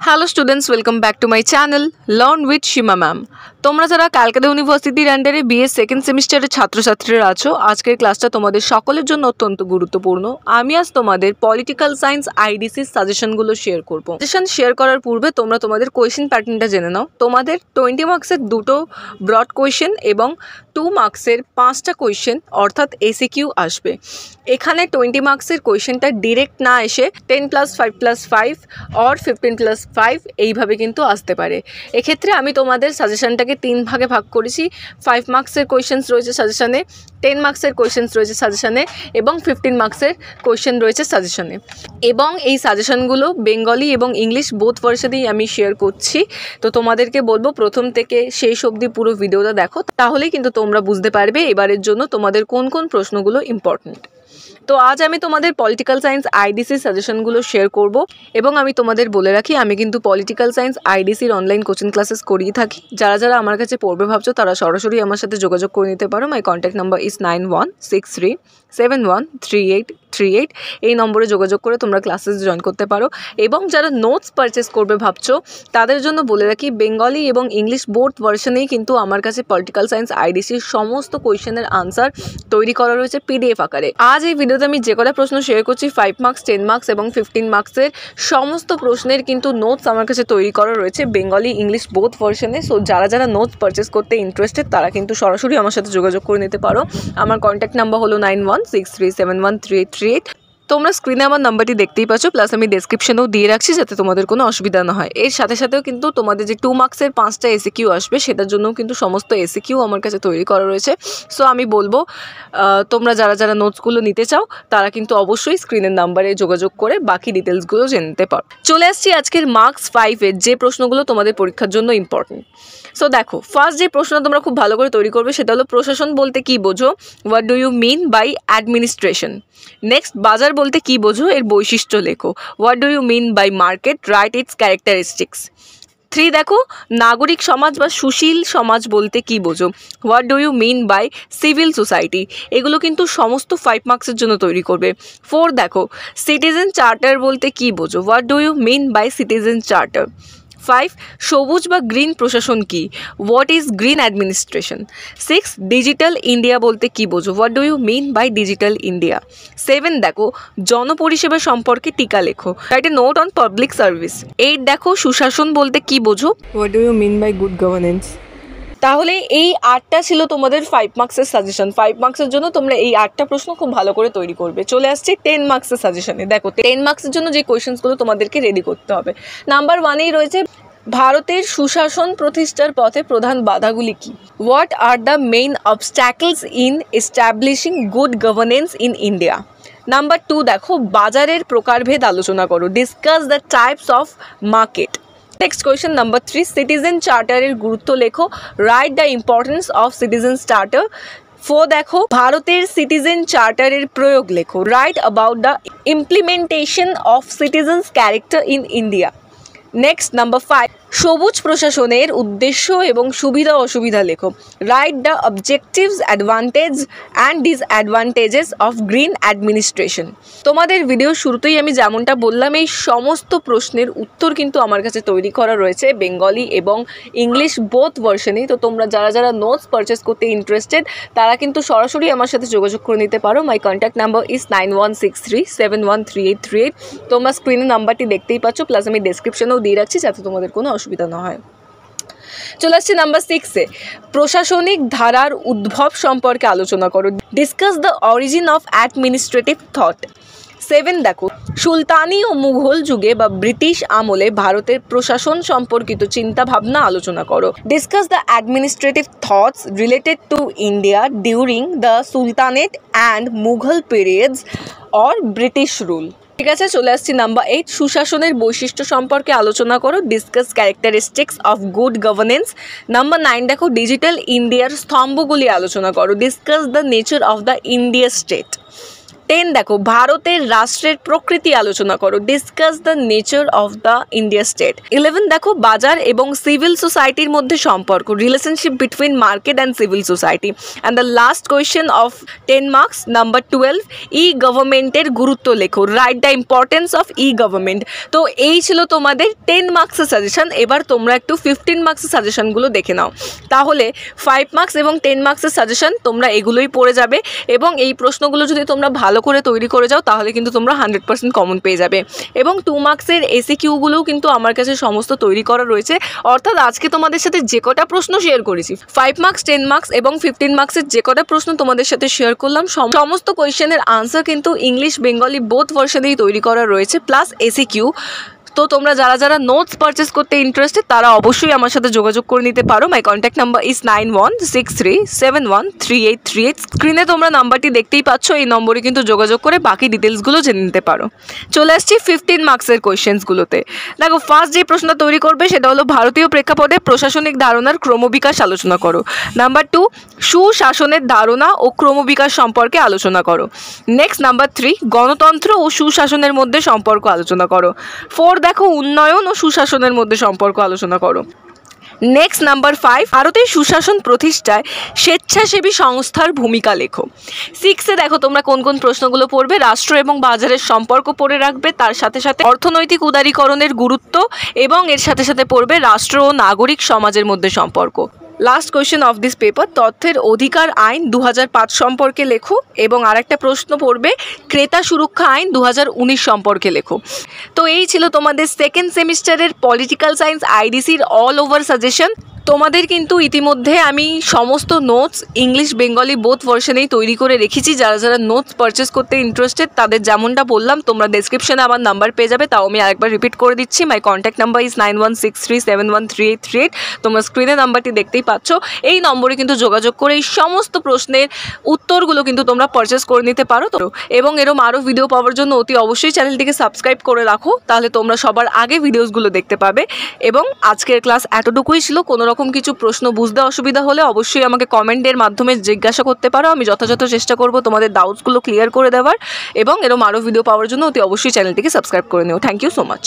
Hello students, welcome back to my channel learn with Seema ma'am. তোমরা যারা ক্যালকাটা ইউনিভার্সিটির আন্ডারে বিএ সেকেন্ড সেমিস্টারের ছাত্রছাত্রীরা আছো, আজকের ক্লাসটা তোমাদের সকলের জন্য অত্যন্ত গুরুত্বপূর্ণ। আমি আজ তোমাদের পলিটিক্যাল সায়েন্স আইডিসির সাজেশনগুলো শেয়ার করবো। সাজেশন শেয়ার করার পূর্বে তোমরা তোমাদের কোয়েশ্চেন প্যাটার্নটা জেনে নাও। তোমাদের 20 মার্কসের দুটো ব্রড কোয়েশ্চেন এবং 2 মার্কসের 5টা কোয়েশ্চেন অর্থাৎ এসিকিউ আসবে। এখানে 20 মার্কসের কোয়েশ্চেনটা ডিরেক্ট না এসে 10+5+5 অর 15+5 এইভাবে কিন্তু আসতে পারে। এক্ষেত্রে আমি তোমাদের সাজেশনটাকে 3 ভাগে ভাগ করেছি। 5 মার্কসের কোয়েশ্চেন্স রয়েছে সাজেশনে, 10 মার্কসের কোয়েশ্চেন্স রয়েছে সাজেশনে এবং 15 মার্কসের কোয়েশ্চেন রয়েছে সাজেশনে। এবং এই সাজেশনগুলো বেঙ্গলি এবং ইংলিশ বোথ ভার্সনেই আমি শেয়ার করছি। তো তোমাদেরকে বলবো প্রথম থেকে শেষ অবধি পুরো ভিডিওটা দেখো, তাহলেই কিন্তু তোমরা বুঝতে পারবে এবারের জন্য তোমাদের কোন কোন প্রশ্নগুলো ইম্পর্টেন্ট। তো আজ আমি তোমাদের পলিটিক্যাল সায়েন্স আইডিসির সাজেশনগুলো শেয়ার করব এবং আমি তোমাদের বলে রাখি আমি কিন্তু পলিটিক্যাল সায়েন্স আইডিসির অনলাইন কোচিং ক্লাসেস করিয়ে থাকি। যারা যারা আমার কাছে পড়বে ভাবছো তারা সরাসরি আমার সাথে যোগাযোগ করে নিতে পারো। মাই কন্ট্যাক্ট নাম্বার ইজ 9163713838। এই নম্বরে যোগাযোগ করে তোমরা ক্লাসেস জয়েন করতে পারো। এবং যারা নোটস পারচেস করবে ভাবছো তাদের জন্য বলে রাখি বেঙ্গলি এবং ইংলিশ বোথ ভার্সনেই কিন্তু আমার কাছে পলিটিক্যাল সায়েন্স আইডিসির সমস্ত কোয়েশ্চেনের আনসার তৈরি করা রয়েছে পিডিএফ আকারে। আজ এই ভিডিওতে আমি যে কটা প্রশ্ন শেয়ার করছি 5 মার্কস, 10 মার্কস এবং 15 মার্কসের সমস্ত প্রশ্নের কিন্তু নোটস আমার কাছে তৈরি করা রয়েছে বেঙ্গলি ইংলিশ বোথ ভার্সনে। সো যারা যারা নোটস পারচেস করতে ইন্টারেস্টেড তারা কিন্তু সরাসরি আমার সাথে যোগাযোগ করে নিতে পারো। আমার কন্ট্যাক্ট নাম্বার হলো 9163713838। তোমরা স্ক্রিনে আমার নাম্বারটি দেখতেই পাচ্ছ, প্লাস আমি ডেসক্রিপশনেও দিয়ে রাখছি যাতে তোমাদের কোনো অসুবিধা না হয়। এর সাথে সাথেও কিন্তু তোমাদের যে 2 মার্কসের 5টা এসিকিউ আসবে সেটার জন্যও কিন্তু সমস্ত এসিকিউ আমার কাছে তৈরি করা রয়েছে। সো আমি বলবো তোমরা যারা যারা নোটসগুলো নিতে চাও তারা কিন্তু অবশ্যই স্ক্রিনের নাম্বারে যোগাযোগ করে বাকি ডিটেলসগুলো জেনে নিতে পারো। চলে আসছি আজকের মার্কস 5-এর যে প্রশ্নগুলো তোমাদের পরীক্ষার জন্য ইম্পর্টেন্ট। সো দেখো, ফার্স্ট যে প্রশ্ন তোমরা খুব ভালো করে তৈরি করবে সেটা হলো প্রশাসন বলতে কী বোঝো, what do you mean by administration. Next, বাজার বলতে কী বোঝো, এর বৈশিষ্ট্য লেখো, what do you mean by market, right its characteristics. 3 দেখো, নাগরিক সমাজ বা সুশীল সমাজ বলতে কী বোঝো, what do you mean by civil society. এগুলো কিন্তু সমস্ত 5 মার্কসের জন্য তৈরি করবে। 4 দেখো, সিটিজেন চার্টার বলতে কী বোঝো, what do you mean by citizen charter. 5 সবুজ বা গ্রিন প্রশাসন কি, what is green administration. 6 digital India বলতে কী বোঝো, what do you mean by digital India. 7 দেখো, জনপরিষেবা সম্পর্কে টিকা লেখো, write a note on public service. 8 দেখো, সুশাসন বলতে কী বোঝো, what do you mean by good governance. তাহলে এই 8টা ছিল তোমাদের 5 মার্কসের সাজেশন। 5 মার্কসের জন্য তোমরা এই 8টা প্রশ্ন খুব ভালো করে তৈরি করবে। চলে আসছে 10 মার্কসের সাজেশনে। দেখো 10 মার্কসের জন্য যে কোয়েশ্চেন্সগুলো তোমাদেরকে রেডি করতে হবে, নাম্বার 1এই রয়েছে ভারতের সুশাসন প্রতিষ্ঠার পথে প্রধান বাধাগুলি কি, what are the main obstacles in establishing good governance in India. Number 2 দেখো, বাজারের প্রকারভেদ আলোচনা করো, discuss the types of market. Next question number 3, citizen চার্টারের গুরুত্ব লেখো, write the importance of citizen charter. 4 দেখো, ভারতের সিটিজেন চার্টারের প্রয়োগ লেখো, write about the implementation of citizens character in India. Next number 5, সবুজ প্রশাসনের উদ্দেশ্য এবং সুবিধা অসুবিধা লেখো, write the objectives, advantage and disadvantages of green administration. তোমাদের ভিডিও শুরুতেই আমি যেমনটা বললাম এই সমস্ত প্রশ্নের উত্তর কিন্তু আমার কাছে তৈরি করা রয়েছে বেঙ্গলি এবং ইংলিশ বোথ ভার্সনেই। তো তোমরা যারা যারা নোটস পারচেস করতে ইন্টারেস্টেড তারা কিন্তু সরাসরি আমার সাথে যোগাযোগ করে নিতে পারো। মাই কন্ট্যাক্ট নাম্বার ইজ 9163713838। তোমরা স্ক্রিনে নাম্বারটি দেখতেই পাচ্ছ, প্লাস আমি ডেসক্রিপশনেও দিয়ে রাখছি যাতে তোমাদের কোনো অসুবিধা না হয়। চলে আসছে নাম্বার 6-এ, প্রশাসনিক ধারার উদ্ভব সম্পর্কে আলোচনা করো, discuss the origin of administrative thought. 7 দেখো, সুলতানি ও মুঘল যুগে বা ব্রিটিশ আমলে ভারতের প্রশাসন সম্পর্কিত চিন্তাভাবনা আলোচনা করো, discuss the administrative thoughts related to India during the sultanate and Mughal periods or British rule. ঠিক আছে, চলে আসছি নাম্বার 8, সুশাসনের বৈশিষ্ট্য সম্পর্কে আলোচনা করো, discuss characteristics of good governance. Number 9 দেখো, ডিজিটাল ইন্ডিয়ার স্তম্ভগুলি আলোচনা করো, discuss the nature of the India state. 10 দেখো, ভারতের রাষ্ট্রের প্রকৃতি আলোচনা করো, discuss the nature of the India state. 11 দেখো, বাজার এবং সিভিল সোসাইটির মধ্যে সম্পর্ক, relationship between market and civil society. And the last question of 10 marks, number 12, ই গভর্নমেন্টের গুরুত্ব লেখো, write the importance of E government. তো এই ছিল তোমাদের 10 মার্কসের সাজেশন। এবার তোমরা একটু 15 মার্কসের সাজেশনগুলো দেখে নাও। তাহলে 5 মার্কস এবং 10 মার্কসের সাজেশন তোমরা এগুলোই পড়ে যাবে, এবং এই প্রশ্নগুলো যদি তোমরা ভালো করে তৈরি করে যাও তাহলে কিন্তু তোমরা 100% কমন পেয়ে যাবে। এবং 2 মার্কসের এসিকিউগুলোও কিন্তু আমার কাছে সমস্ত তৈরি করা রয়েছে, অর্থাৎ আজকে তোমাদের সাথে যে কটা প্রশ্ন শেয়ার করেছি, 5 মার্কস, 10 মার্কস এবং 15 মার্কসের যে কটা প্রশ্ন তোমাদের সাথে শেয়ার করলাম, সমস্ত কোয়েশ্চেনের আনসার কিন্তু ইংলিশ বেঙ্গলি বোথ ভার্সনেই তৈরি করা রয়েছে, প্লাস এসিকিউ। তো তোমরা যারা যারা নোটস পারচেস করতে ইন্টারেস্টেড তারা অবশ্যই আমার সাথে যোগাযোগ করে নিতে পারো। মাই কন্ট্যাক্ট নাম্বার ইজ 9163713838। স্ক্রিনে তোমরা নাম্বারটি দেখতেই পাচ্ছ, এই নম্বরে কিন্তু যোগাযোগ করে বাকি ডিটেলসগুলো জেনে নিতে পারো। চলে আসছি 15 মার্কসের কোয়েশ্চেন্সগুলোতে। দেখো, ফার্স্ট যে প্রশ্ন তৈরি করবে সেটা হলো ভারতীয় প্রেক্ষাপটে প্রশাসনিক ধারণার ক্রমবিকাশ আলোচনা করো। নাম্বার 2, সুশাসনের ধারণা ও ক্রমবিকাশ সম্পর্কে আলোচনা করো। নেক্সট, নাম্বার 3, গণতন্ত্র ও সুশাসনের মধ্যে সম্পর্ক আলোচনা করো। 4, দেখো, উন্নয়ন ও সুশাসনের মধ্যে সম্পর্ক আলোচনা করো। নেক্সট, নাম্বার 5, ভারতের সুশাসন প্রতিষ্ঠায় স্বেচ্ছাসেবী সংস্থার ভূমিকা লেখো। 6-এ দেখো তোমরা কোন কোন প্রশ্নগুলো পড়বে, রাষ্ট্র এবং বাজারের সম্পর্ক পড়ে রাখবে, তার সাথে সাথে অর্থনৈতিক উদারীকরণের গুরুত্ব, এবং এর সাথে সাথে পড়বে রাষ্ট্র ও নাগরিক সমাজের মধ্যে সম্পর্ক। Last question of this paper, তথ্যের অধিকার আইন 2005 সম্পর্কে লেখো, এবং আরেকটা প্রশ্ন পড়বে ক্রেতা সুরক্ষা আইন 2019 সম্পর্কে লেখো। তো এই ছিল তোমাদের সেকেন্ড সেমিস্টারের পলিটিক্যাল সায়েন্স আইডিসির অল ওভার সাজেশন। তোমাদের কিন্তু ইতিমধ্যে আমি সমস্ত নোটস ইংলিশ বেঙ্গলি বোথ ভার্সনেই তৈরি করে রেখেছি। যারা যারা নোটস পারচেস করতে ইন্টারেস্টেড তাদের যেমনটা বললাম, তোমরা ডেসক্রিপশনে আমার নাম্বার পেয়ে যাবে। তাও আমি আরেকবার রিপিট করে দিচ্ছি, মাই কন্ট্যাক্ট নাম্বার ইজ 9163713838। তোমরা স্ক্রিনে নাম্বারটি দেখতেই পাচ্ছ, এই নম্বরে কিন্তু যোগাযোগ করে এই সমস্ত প্রশ্নের উত্তরগুলো কিন্তু তোমরা পারচেস করে নিতে পারো। তো এবং এরকম আরও ভিডিও পাওয়ার জন্য অতি অবশ্যই চ্যানেলটিকে সাবস্ক্রাইব করে রাখো, তাহলে তোমরা সবার আগে ভিডিওসগুলো দেখতে পাবে। এবং আজকের ক্লাস এতটুকুই ছিল। কোনো রকম কিছু প্রশ্ন বুঝতে অসুবিধা হলে অবশ্যই আমাকে কমেন্টের মাধ্যমে জিজ্ঞাসা করতে পারো, আমি যথাযথ চেষ্টা করব তোমাদের ডাউটসগুলো ক্লিয়ার করে দেওয়ার। এবং এরকম আরও ভিডিও পাওয়ার জন্য অতি অবশ্যই চ্যানেলটিকে সাবস্ক্রাইব করে নিও। Thank you so much.